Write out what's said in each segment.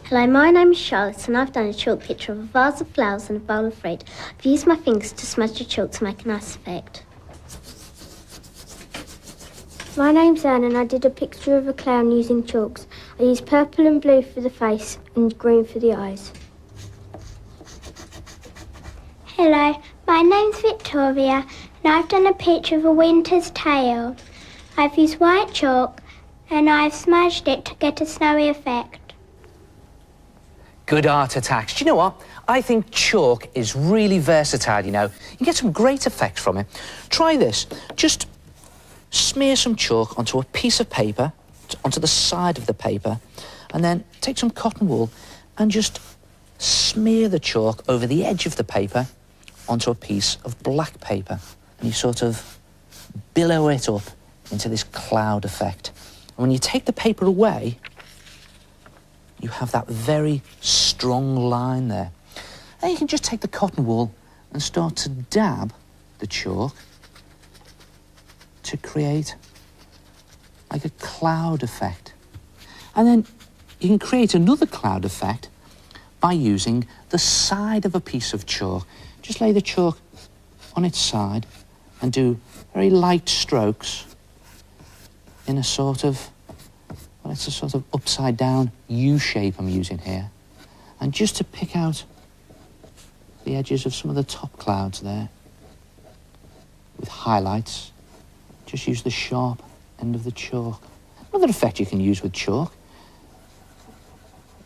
Hello, my name is Charlotte and I've done a chalk picture of a vase of flowers and a bowl of fruit. I've used my fingers to smudge the chalk to make a nice effect. My name's Anne and I did a picture of a clown using chalks. I used purple and blue for the face and green for the eyes. Hello, my name's Victoria and I've done a picture of a winter's tale. I've used white chalk and I've smudged it to get a snowy effect. Good art attacks. Do you know what? I think chalk is really versatile, you know. You get some great effects from it. Try this. Just smear some chalk onto a piece of paper, onto the side of the paper, and then take some cotton wool and just smear the chalk over the edge of the paper onto a piece of black paper. And you sort of billow it up into this cloud effect. And when you take the paper away, you have that very strong line there. And you can just take the cotton wool and start to dab the chalk to create like a cloud effect. And then you can create another cloud effect by using the side of a piece of chalk. Just lay the chalk on its side and do very light strokes in a sort of, well, it's a sort of upside down U shape I'm using here. And just to pick out the edges of some of the top clouds there with highlights, just use the sharp end of the chalk. Another effect you can use with chalk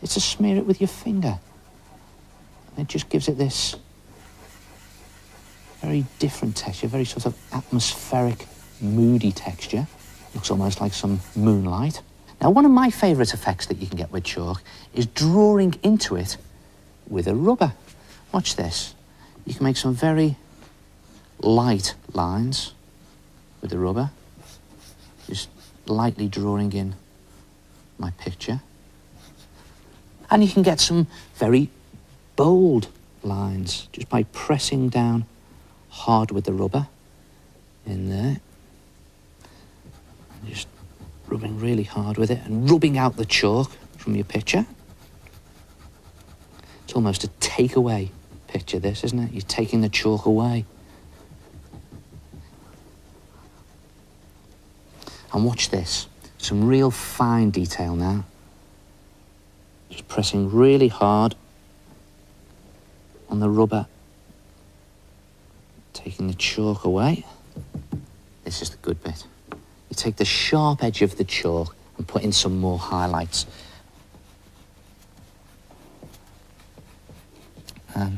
is to smear it with your finger. And it just gives it this very different texture, very sort of atmospheric, moody texture. Looks almost like some moonlight. Now, one of my favourite effects that you can get with chalk is drawing into it with a rubber. Watch this. You can make some very light lines with the rubber. Just lightly drawing in my picture. And you can get some very bold lines just by pressing down hard with the rubber in there. And just rubbing really hard with it and rubbing out the chalk from your picture. It's almost a takeaway picture, this, isn't it? You're taking the chalk away. And watch this. Some real fine detail now. Just pressing really hard on the rubber. Taking the chalk away. This is the good bit. You take the sharp edge of the chalk and put in some more highlights. And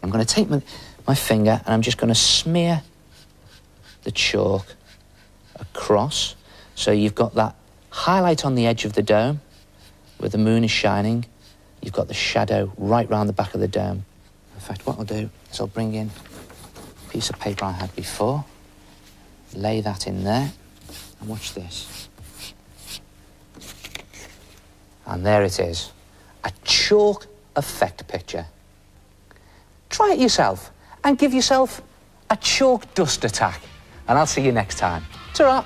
I'm going to take my finger and I'm just going to smear the chalk across. So you've got that highlight on the edge of the dome where the moon is shining. You've got the shadow right round the back of the dome. In fact, what I'll do is I'll bring in a piece of paper I had before. Lay that in there, and watch this. And there it is, a chalk effect picture. Try it yourself, and give yourself a chalk dust attack. And I'll see you next time. Ta-ra!